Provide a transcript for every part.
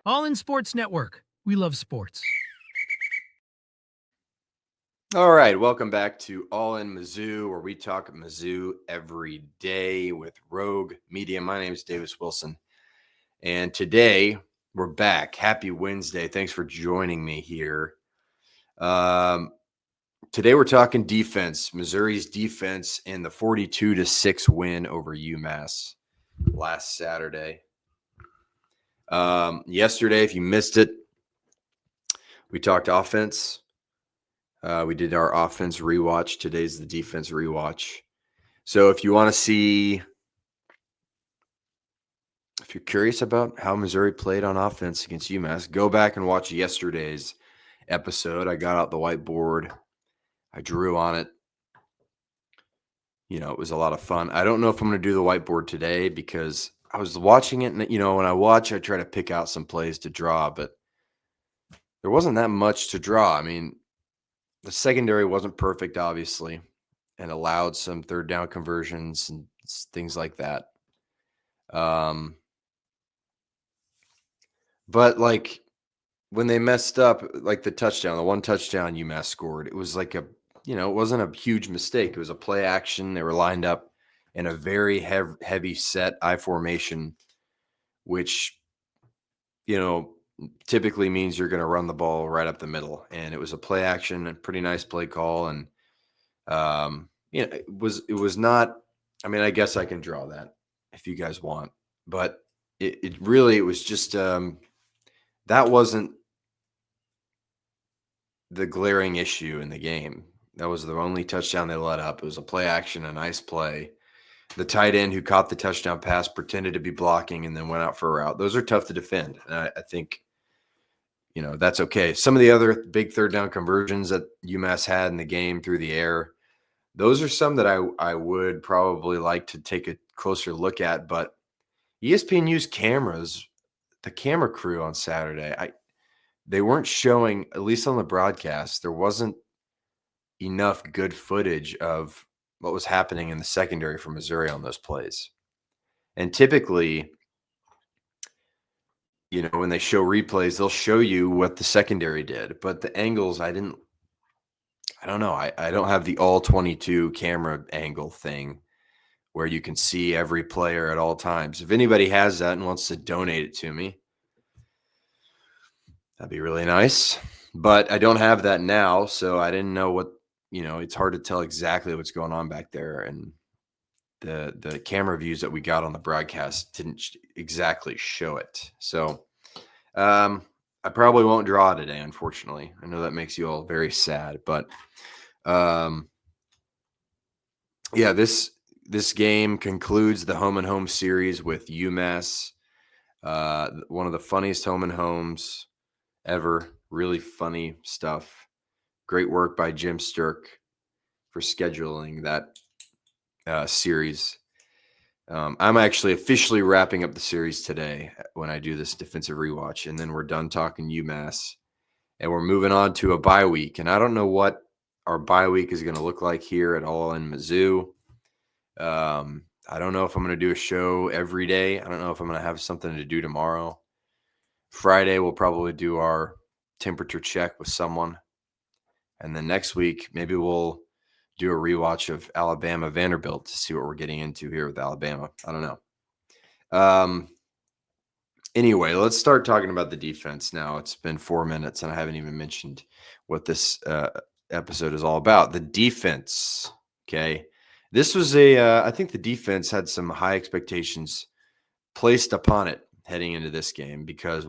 All in Sports Network. We love sports. All right, welcome back to All in Mizzou, where we talk Mizzou every day with Rogue Media. My name is Davis Wilson, and today we're back. Happy Wednesday. Thanks for joining me here. Today we're talking defense, Missouri's defense in the 42-6 win over UMass last Saturday. Yesterday, if you missed it, we talked offense. We did our offense rewatch. Today's the defense rewatch. So if you want to see, if you're curious about how Missouri played on offense against UMass, go back and watch yesterday's episode. I got out the whiteboard. I drew on it. It was a lot of fun. I don't know if I'm going to do the whiteboard today because I was watching it. And, when I watch, I try to pick out some plays to draw, but there wasn't that much to draw. I mean, the secondary wasn't perfect, obviously, and allowed some third down conversions and things like that. But like when they messed up, like the one touchdown UMass scored, it was like it wasn't a huge mistake. It was a play action. They were lined up in a very heavy set I formation, which, typically means you're going to run the ball right up the middle. And it was a play action, a pretty nice play call. And, it was not, I guess I can draw that if you guys want, but it was just, that wasn't the glaring issue in the game. That was the only touchdown they let up. It was a play action, a nice play. The tight end who caught the touchdown pass pretended to be blocking and then went out for a route. Those are tough to defend. And I think, that's okay. Some of the other big third down conversions that UMass had in the game through the air, those are some that I would probably like to take a closer look at. But ESPN used cameras, the camera crew on Saturday. They weren't showing, at least on the broadcast, there wasn't enough good footage of what was happening in the secondary for Missouri on those plays. And typically, when they show replays, they'll show you what the secondary did. But the angles, I don't know. I don't have the all 22 camera angle thing where you can see every player at all times. If anybody has that and wants to donate it to me, that'd be really nice. But I don't have that now, so I didn't know what, it's hard to tell exactly what's going on back there. And the camera views that we got on the broadcast didn't exactly show it. So I probably won't draw today, unfortunately. I know that makes you all very sad, but this game concludes the home and home series with UMass. One of the funniest home and homes ever. Really funny stuff. Great work by Jim Sturk for scheduling that series. I'm actually officially wrapping up the series today when I do this defensive rewatch, and then we're done talking UMass, and we're moving on to a bye week. And I don't know what our bye week is going to look like here at All in Mizzou. I don't know if I'm going to do a show every day. I don't know if I'm going to have something to do tomorrow. Friday, we'll probably do our temperature check with someone. And then next week, maybe we'll do a rewatch of Alabama Vanderbilt to see what we're getting into here with Alabama. I don't know. Anyway, let's start talking about the defense now. It's been 4 minutes and I haven't even mentioned what this episode is all about. The defense. Okay. This was I think the defense had some high expectations placed upon it heading into this game because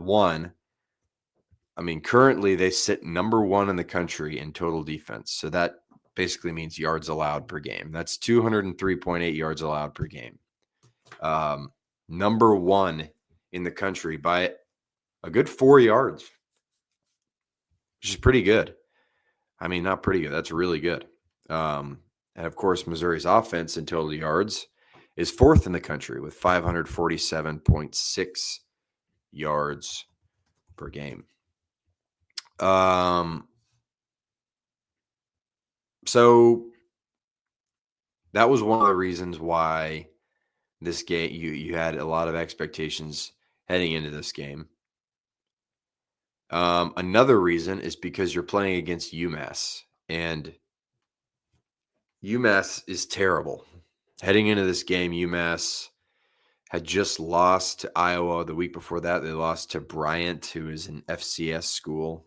currently they sit number 1 in the country in total defense. So that basically means yards allowed per game. That's 203.8 yards allowed per game. Number 1 in the country by a good 4 yards, which is pretty good. Not pretty good. That's really good. And of course, Missouri's offense in total yards is 4th in the country with 547.6 yards per game. So that was one of the reasons why this game, you had a lot of expectations heading into this game. Another reason is because you're playing against UMass, and UMass is terrible. Heading into this game, UMass had just lost to Iowa. The week before that, they lost to Bryant, who is an FCS school.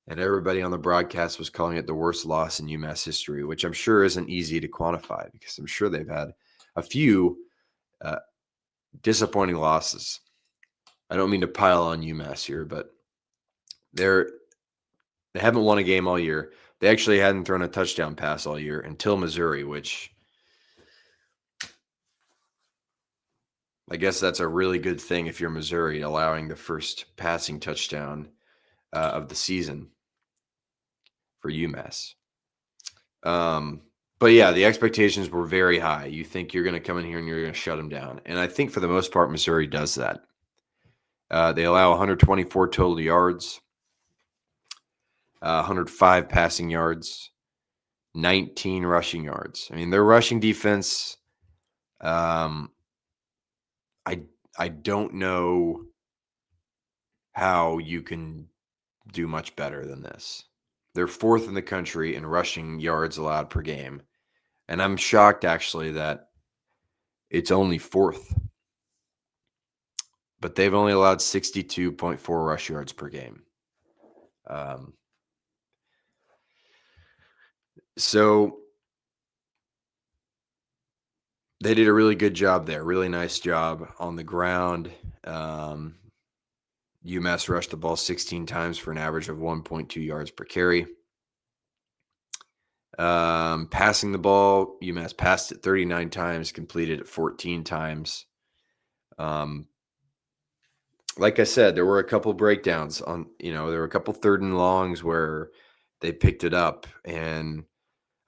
And everybody on the broadcast was calling it the worst loss in UMass history, which I'm sure isn't easy to quantify because I'm sure they've had a few uh, disappointing losses. I don't mean to pile on UMass here, but they're they haven't won a game all year. They actually hadn't thrown a touchdown pass all year until Missouri, which I guess that's a really good thing if you're Missouri, allowing the first passing touchdown of the season for UMass. But yeah, the expectations were very high. You think you're going to come in here and you're going to shut them down. And I think for the most part, Missouri does that. They allow 124 total yards, 105 passing yards, 19 rushing yards. I mean, their rushing defense, um, I don't know how you can do much better than this. They're fourth in the country in rushing yards allowed per game. And I'm shocked actually that it's only fourth. But they've only allowed 62.4 rush yards per game. So they did a really good job there. Really nice job on the ground. UMass rushed the ball 16 times for an average of 1.2 yards per carry. Passing the ball, UMass passed it 39 times, completed it 14 times. Like I said, there were a couple breakdowns on, there were a couple third and longs where they picked it up. And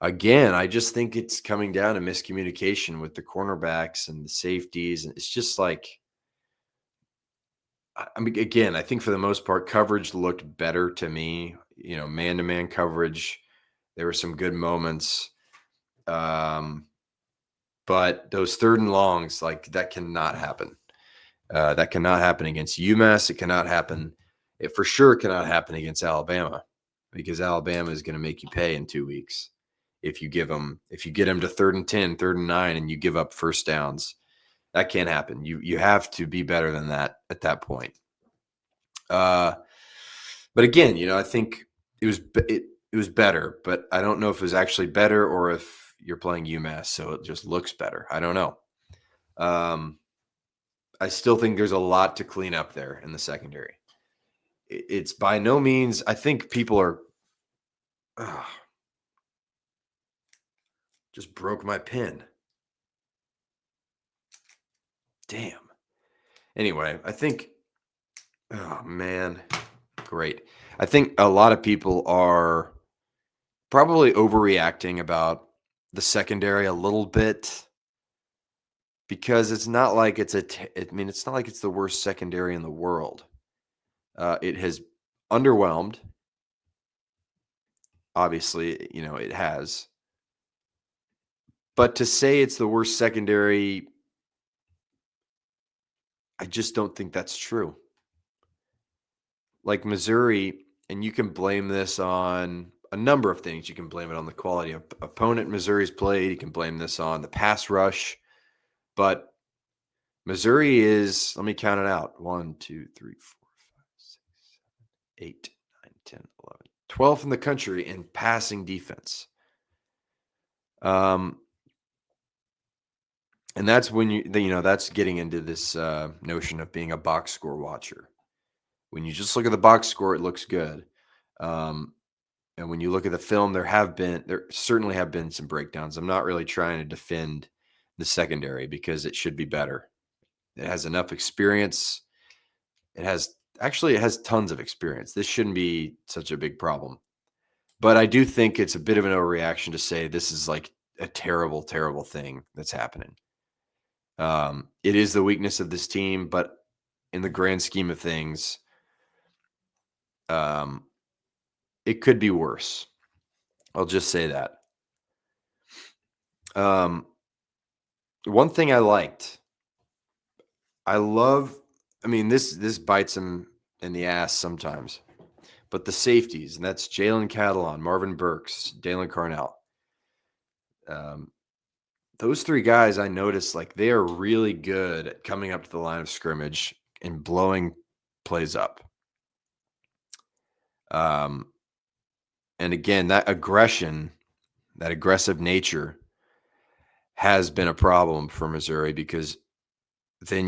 again, I just think it's coming down to miscommunication with the cornerbacks and the safeties. And it's just like, I mean, again, I think for the most part, coverage looked better to me. Man-to-man coverage. There were some good moments. But those third and longs, like that cannot happen. That cannot happen against UMass. It cannot happen. It for sure cannot happen against Alabama, because Alabama is going to make you pay in 2 weeks if you get them to 3rd and 10, 3rd and 9, and you give up first downs. That can't happen. You have to be better than that at that point. But again, I think it was better, but I don't know if it was actually better or if you're playing UMass, so it just looks better. I don't know. I still think there's a lot to clean up there in the secondary. It's by no means, I think people are just broke my pen. Damn. Anyway, I think, oh man, great. I think a lot of people are probably overreacting about the secondary a little bit, because it's not like it's it's not like it's the worst secondary in the world. It has underwhelmed. Obviously, it has. But to say it's the worst secondary, I just don't think that's true. Like Missouri, and you can blame this on a number of things. You can blame it on the quality of opponent Missouri's played. You can blame this on the pass rush. But Missouri is, let me count it out. 1, 2, 3, 4, 5, 6, 7, 8, 9, 10, 11, 12th in the country in passing defense. And that's when that's getting into this notion of being a box score watcher. When you just look at the box score, it looks good. And when you look at the film, there certainly have been some breakdowns. I'm not really trying to defend the secondary because it should be better. It has enough experience. It has tons of experience. This shouldn't be such a big problem. But I do think it's a bit of an overreaction to say this is like a terrible, terrible thing that's happening. It is the weakness of this team, but in the grand scheme of things, it could be worse. I'll just say that. One thing I liked, this bites him in the ass sometimes. But the safeties, and that's Jalen Catalon, Marvin Burks, Dalen Carnell. Those three guys, I noticed, like, they are really good at coming up to the line of scrimmage and blowing plays up. And again, that aggression, that aggressive nature has been a problem for Missouri, because then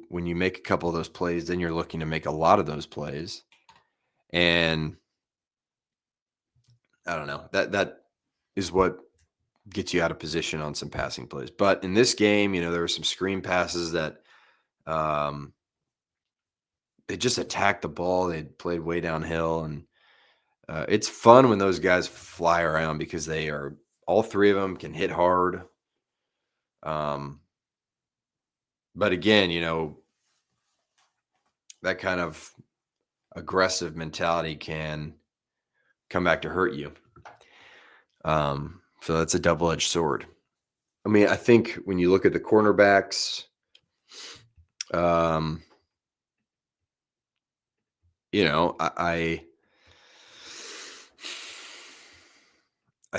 when you make a couple of those plays, then you're looking to make a lot of those plays. And I don't know, that is what gets you out of position on some passing plays. But in this game, there were some screen passes that they just attacked the ball. They played way downhill, and it's fun when those guys fly around, because all three of them can hit hard. But again, that kind of aggressive mentality can come back to hurt you. So that's a double-edged sword. I mean, I think when you look at the cornerbacks, I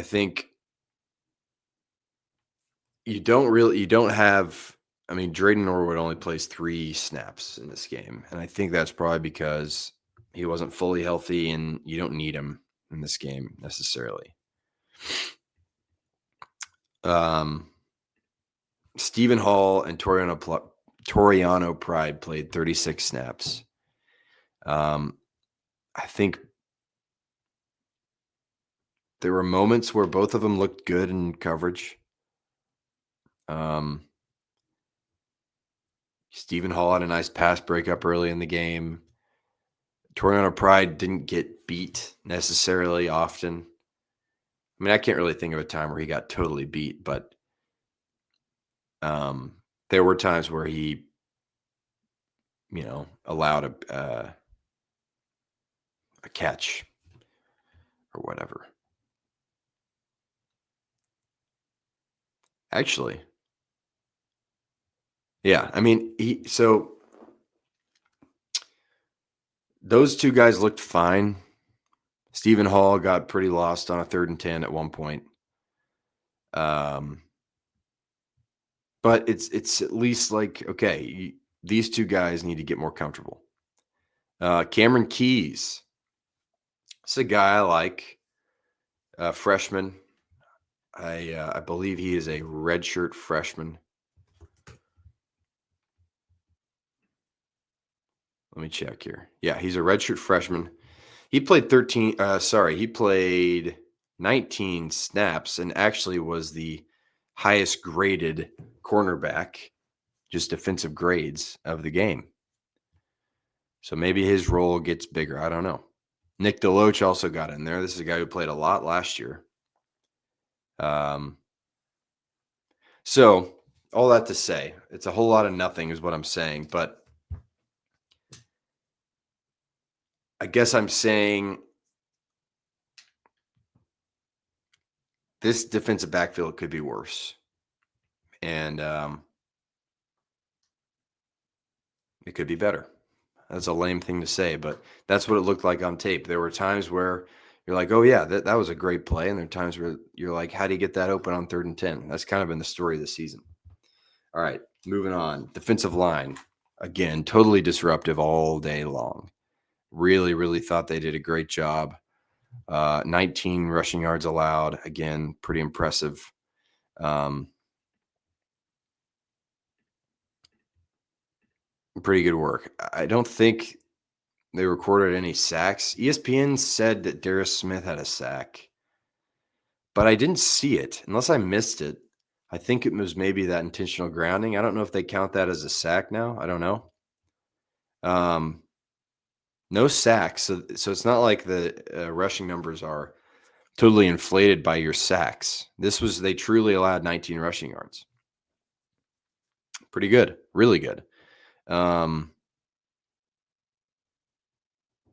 think you don't have. I mean, Drayden Norwood only plays 3 snaps in this game, and I think that's probably because he wasn't fully healthy, and you don't need him in this game necessarily. Stephen Hall and Toriano Pride played 36 snaps. I think there were moments where both of them looked good in coverage. Stephen Hall had a nice pass breakup early in the game. Toriano Pride didn't get beat necessarily often. I mean, I can't really think of a time where he got totally beat, but there were times where he, allowed a catch or whatever. Actually, yeah. I mean, so those two guys looked fine. Stephen Hall got pretty lost on a 3rd and 10 at one point. But it's at least like, okay, these two guys need to get more comfortable. Cameron Keys, it's a guy I like, freshman. I believe he is a redshirt freshman. Let me check here. Yeah, he's a redshirt freshman. He played 19 snaps, and actually was the highest graded cornerback, just defensive grades, of the game. So maybe his role gets bigger. I don't know. Nick DeLoach also got in there. This is a guy who played a lot last year. So all that to say, it's a whole lot of nothing is what I'm saying. But I guess I'm saying this defensive backfield could be worse. And it could be better. That's a lame thing to say, but that's what it looked like on tape. There were times where you're like, oh, yeah, that was a great play. And there are times where you're like, how do you get that open on 3rd and 10? That's kind of been the story of the season. All right, moving on. Defensive line, again, totally disruptive all day long. Really, really thought they did a great job. 19 rushing yards allowed. Again, pretty impressive. Pretty good work. I don't think they recorded any sacks. ESPN said that Darius Smith had a sack, but I didn't see it unless I missed it. I think it was maybe that intentional grounding. I don't know if they count that as a sack now. I don't know. No sacks. So it's not like the rushing numbers are totally inflated by your sacks. They truly allowed 19 rushing yards. Pretty good. Really good. The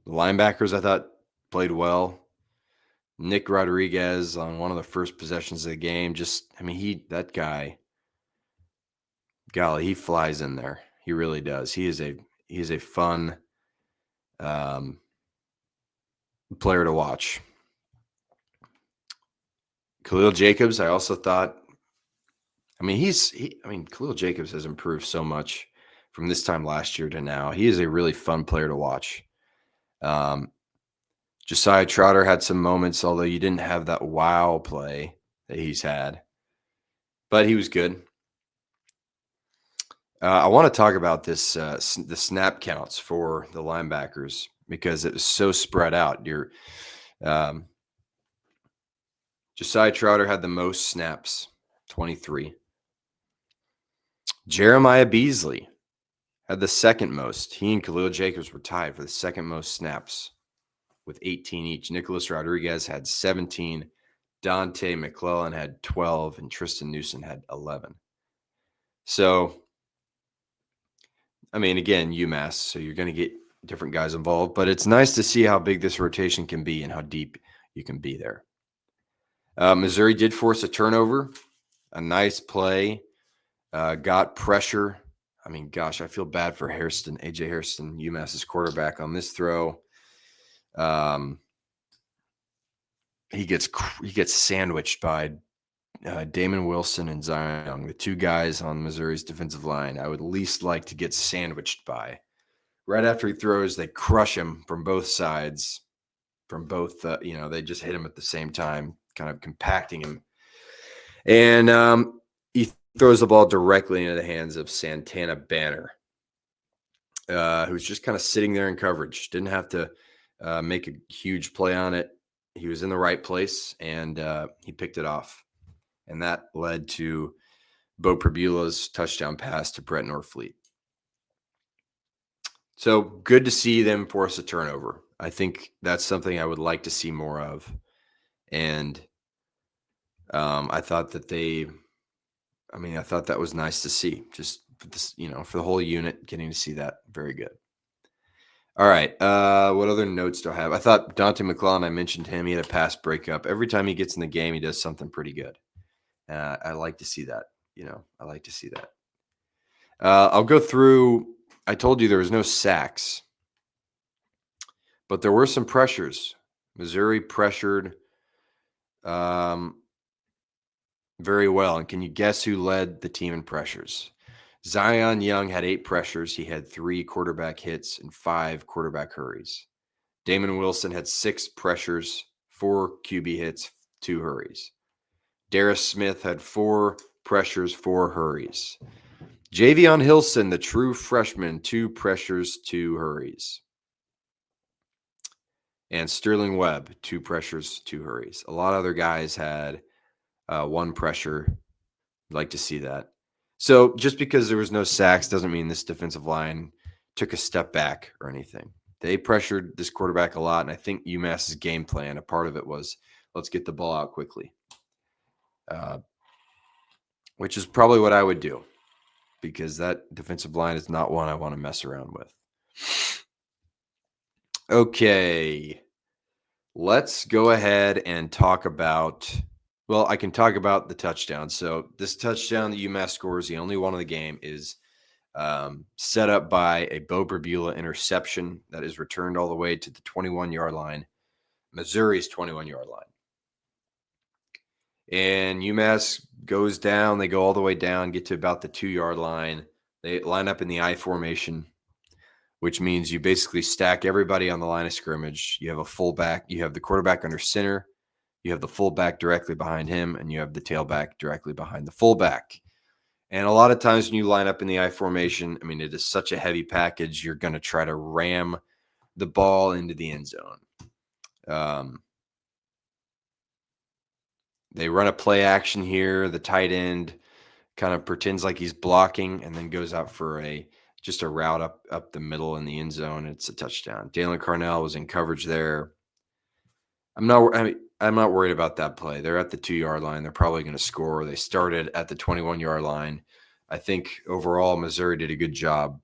linebackers, I thought, played well. Nick Rodriguez on one of the first possessions of the game. That guy, golly, he flies in there. He really does. He is a fun player to watch. Khalil Jacobs, I also thought, I mean, Khalil Jacobs has improved so much from this time last year to now. He is a really fun player to watch. Josiah Trotter had some moments, although you didn't have that wow play that he's had, but he was good. I want to talk about this, the snap counts for the linebackers, because it was so spread out. Josiah Trotter had the most snaps, 23. Jeremiah Beasley had the second most. He and Khalil Jacobs were tied for the second most snaps with 18 each. Nicholas Rodriguez had 17. Dante McClellan had 12. And Tristan Newsom had 11. So, I mean, again, UMass, so you're going to get different guys involved. But it's nice to see how big this rotation can be and how deep you can be there. Missouri did force a turnover. A nice play. Got pressure. I mean, gosh, I feel bad for Hairston, AJ Hairston, UMass's quarterback, on this throw. He gets sandwiched by Damon Wilson and Zion Young, the two guys on Missouri's defensive line I would least like to get sandwiched by. Right after he throws, they crush him from both sides, from both, they just hit him at the same time, kind of compacting him. And he throws the ball directly into the hands of Santana Banner, who's just kind of sitting there in coverage. Didn't have to make a huge play on it. He was in the right place, and he picked it off. And that led to Bo Perbula's touchdown pass to Brett Norfleet. So good to see them force a turnover. I think that's something I would like to see more of. And I thought that I thought that was nice to see. Just for this, for the whole unit, getting to see that, very good. All right. What other notes do I have? I thought Dante McClellan, I mentioned him. He had a pass breakup. Every time he gets in the game, he does something pretty good. I like to see that. I like to see that. I'll go through. I told you there was no sacks, but there were some pressures. Missouri pressured very well. And can you guess who led the team in pressures? Zion Young had 8 pressures. He had 3 quarterback hits and 5 quarterback hurries. Damon Wilson had 6 pressures, 4 QB hits, 2 hurries. Darius Smith had 4 pressures, 4 hurries. Javion Hilson, the true freshman, 2 pressures, 2 hurries. And Sterling Webb, 2 pressures, 2 hurries. A lot of other guys had 1 pressure. I'd like to see that. So just because there was no sacks doesn't mean this defensive line took a step back or anything. They pressured this quarterback a lot, and I think UMass's game plan, a part of it was, let's get the ball out quickly, which is probably what I would do, because that defensive line is not one I want to mess around with. Okay, let's go ahead and talk about, I can talk about the touchdown. So this touchdown that UMass scores, the only one of the game, is set up by a Bo Perbula interception that is returned all the way to the 21-yard line, Missouri's 21-yard line. And UMass goes down. They go all the way down, get to about the 2-yard line. They line up in the I formation, which means you basically stack everybody on the line of scrimmage. You have a fullback. You have the quarterback under center. You have the fullback directly behind him, and you have the tailback directly behind the fullback. And a lot of times when you line up in the I formation, it is such a heavy package, you're going to try to ram the ball into the end zone. They run a play action here. The tight end kind of pretends like he's blocking and then goes out for just a route up the middle in the end zone. It's a touchdown. Dalen Carnell was in coverage there. I'm not worried about that play. They're at the 2-yard line. They're probably going to score. They started at the 21-yard line. I think overall Missouri did a good job.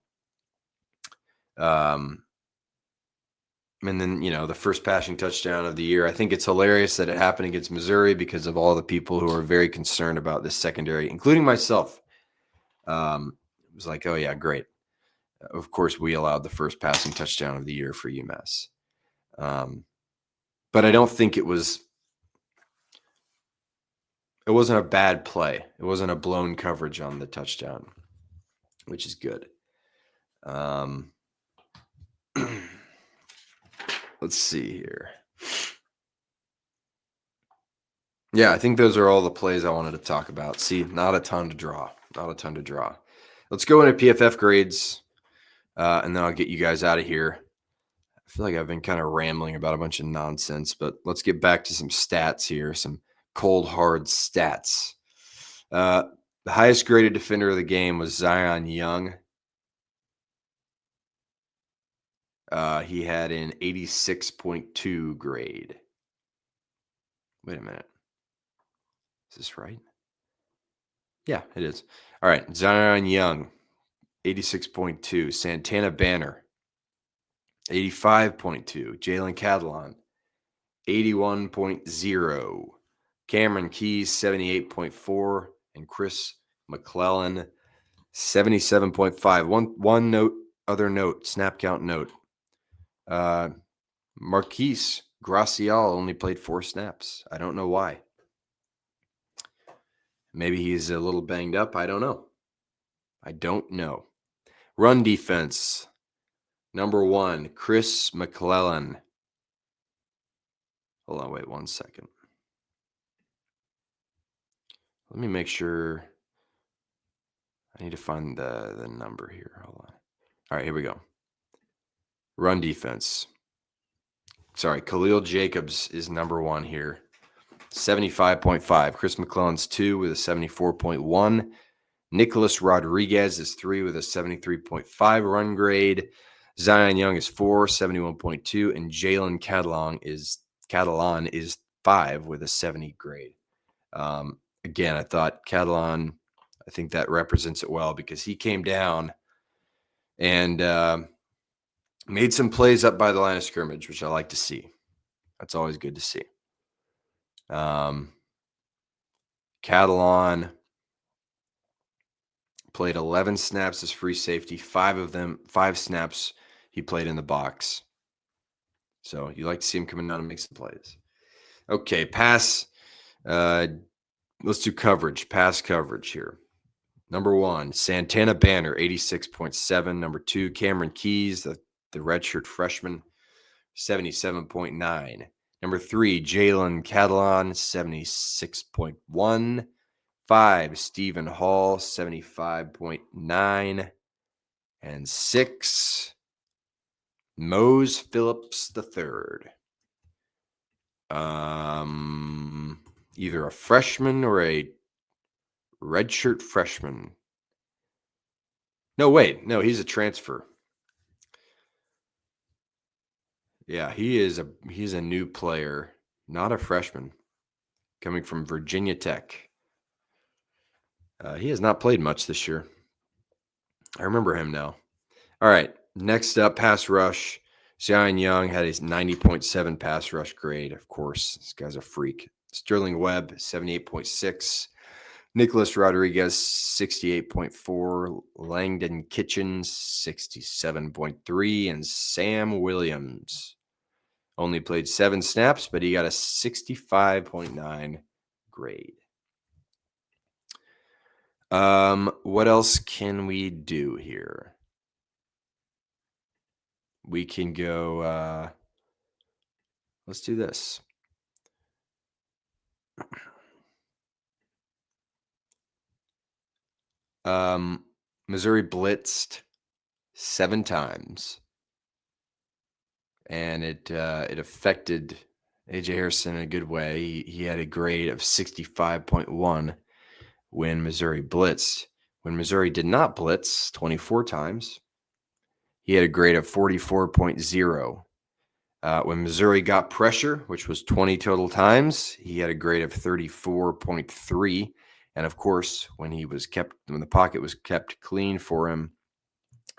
And then, the first passing touchdown of the year. I think it's hilarious that it happened against Missouri because of all the people who are very concerned about this secondary, including myself. It was like, oh, yeah, great. Of course, we allowed the first passing touchdown of the year for UMass. But I don't think it wasn't a bad play. It wasn't a blown coverage on the touchdown, which is good. Let's see here. Yeah, I think those are all the plays I wanted to talk about. See, not a ton to draw. Let's go into PFF grades, and then I'll get you guys out of here. I feel like I've been kind of rambling about a bunch of nonsense, but let's get back to some stats here, some cold, hard stats. The highest graded defender of the game was Zion Young. He had an 86.2 grade. Wait a minute. Is this right? Yeah, it is. All right. Zion Young, 86.2. Santana Banner, 85.2. Jalen Catalon, 81.0. Cameron Keys, 78.4. And Chris McClellan, 77.5. Other note, snap count note. Marquise Gracial only played 4 snaps. I don't know why. Maybe he's a little banged up. I don't know. Run defense. Number 1, Chris McClellan. Hold on, wait 1 second. Let me make sure. I need to find the number here. Hold on. All right, here we go. Run defense. Sorry, Khalil Jacobs is number 1 here. 75.5. Chris McClellan's 2 with a 74.1. Nicholas Rodriguez is 3 with a 73.5 run grade. Zion Young is 4, 71.2. And Jalen Catalon is 5 with a 70 grade. Again, I thought Catalon, I think that represents it well because he came down and made some plays up by the line of scrimmage, which I like to see. That's always good to see. Catalon played 11 snaps as free safety. 5 snaps he played in the box. So you like to see him coming down and make some plays. Okay, pass. Let's do coverage. Pass coverage here. Number 1, Santana Banner, 86.7. Number 2, Cameron Keys, the redshirt freshman, 77.9. Number 3, Jalen Catalon, 76.1. 5, Stephen Hall, 75.9. And 6, Mose Phillips III. Either a freshman or a redshirt freshman. No, he's a transfer. Yeah, he's a new player, not a freshman, coming from Virginia Tech. He has not played much this year. I remember him now. All right, next up, pass rush. Zion Young had his 90.7 pass rush grade. Of course, this guy's a freak. Sterling Webb, 78.6. Nicholas Rodriguez, 68.4. Langdon Kitchens, 67.3. And Sam Williams only played 7 snaps, but he got a 65.9 grade. What else can we do here? We can go, let's do this. Missouri blitzed 7 times, and it affected A.J. Harrison in a good way. He had a grade of 65.1 when Missouri blitzed. When Missouri did not blitz 24 times, he had a grade of 44.0. When Missouri got pressure, which was 20 total times, he had a grade of 34.3. And of course, when the pocket was kept clean for him,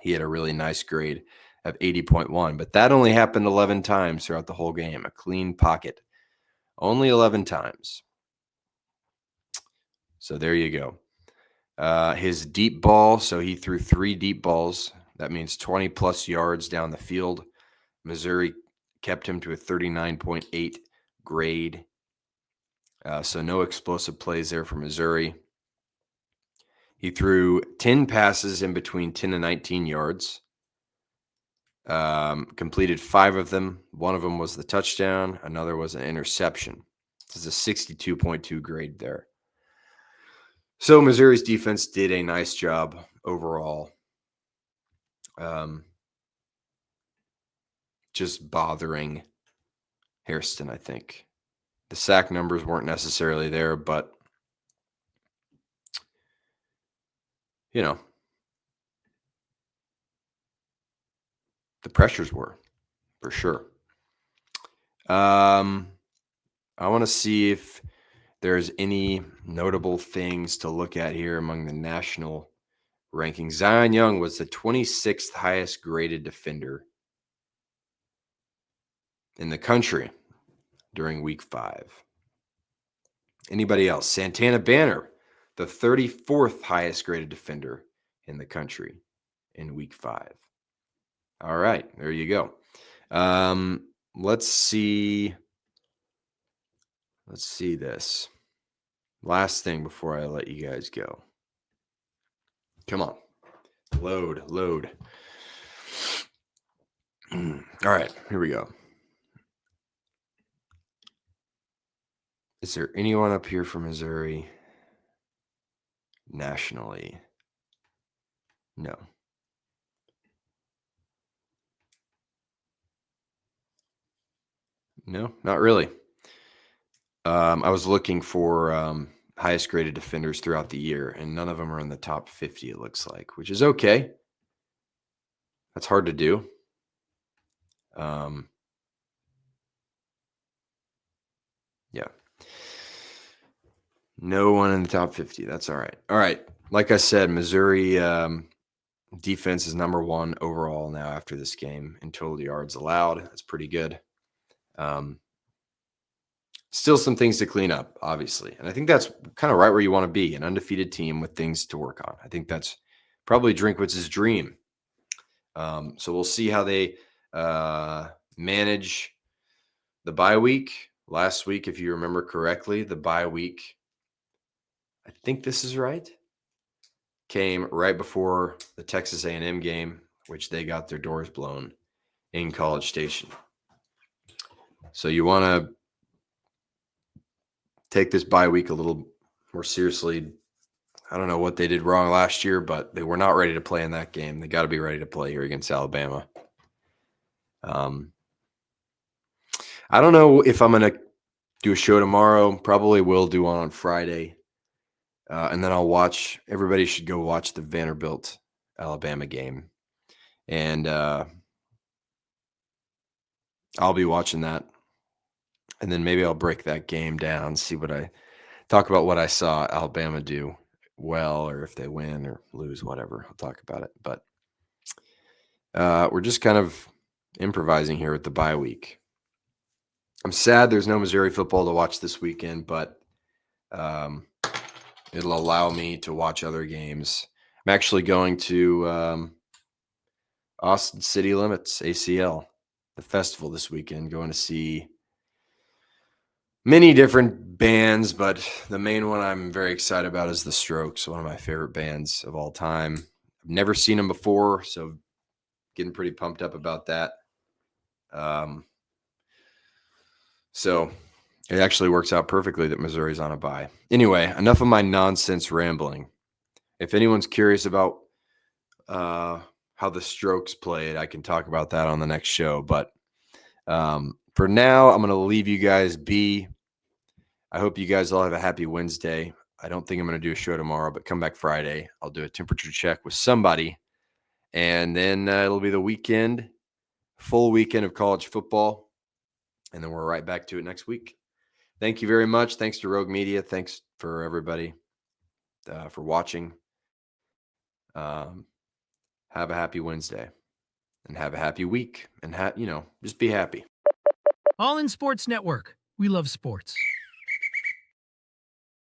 he had a really nice grade of 80.1. But that only happened 11 times throughout the whole game, a clean pocket. Only 11 times. So there you go. His deep ball, so he threw 3 deep balls. That means 20 plus yards down the field. Missouri kept him to a 39.8 grade. So no explosive plays there for Missouri. He threw 10 passes in between 10 and 19 yards. Completed 5 of them. One of them was the touchdown. Another was an interception. This is a 62.2 grade there. So Missouri's defense did a nice job overall. Just bothering Hairston, I think. The sack numbers weren't necessarily there, but, you know, the pressures were, for sure. I want to see if there's any notable things to look at here among the national rankings. Zion Young was the 26th highest graded defender in the country during week 5. Anybody else? Santana Banner, the 34th highest graded defender in the country in week 5. All right, there you go. Let's see this. Last thing before I let you guys go. Come on. Load. All right, here we go. Is there anyone up here from Missouri nationally? No. No, not really. I was looking for highest graded defenders throughout the year, and none of them are in the top 50, it looks like, which is okay. That's hard to do. Yeah. No one in the top 50. That's all right. All right. Like I said, Missouri defense is number 1 overall now after this game in total yards allowed. That's pretty good. Still some things to clean up, obviously. And I think that's kind of right where you want to be, an undefeated team with things to work on. I think that's probably Drinkwitz's dream. So we'll see how they manage the bye week. Last week, if you remember correctly, the bye week, I think this is right, came right before the Texas A&M game, which they got their doors blown in College Station. So you want to take this bye week a little more seriously. I don't know what they did wrong last year, but they were not ready to play in that game. They got to be ready to play here against Alabama. I don't know if I'm going to do a show tomorrow. Probably will do one on Friday. And then I'll watch. Everybody should go watch the Vanderbilt Alabama game. And I'll be watching that. And then maybe I'll break that game down, talk about what I saw Alabama do well, or if they win or lose, whatever. I'll talk about it. But we're just kind of improvising here with the bye week. I'm sad there's no Missouri football to watch this weekend, but it'll allow me to watch other games. I'm actually going to Austin City Limits, ACL, the festival this weekend, going to see many different bands, but the main one I'm very excited about is The Strokes, one of my favorite bands of all time. I've never seen them before, so getting pretty pumped up about that. So it actually works out perfectly that Missouri's on a bye. Anyway, enough of my nonsense rambling. If anyone's curious about how the Strokes played, I can talk about that on the next show. But for now, I'm going to leave you guys be. I hope you guys all have a happy Wednesday. I don't think I'm going to do a show tomorrow, but come back Friday. I'll do a temperature check with somebody. And then it'll be the weekend, full weekend of college football. And then we're right back to it next week. Thank you very much. Thanks to Rogue Media. Thanks for everybody for watching. Have a happy Wednesday and have a happy week and just be happy. All in Sports Network. We love sports.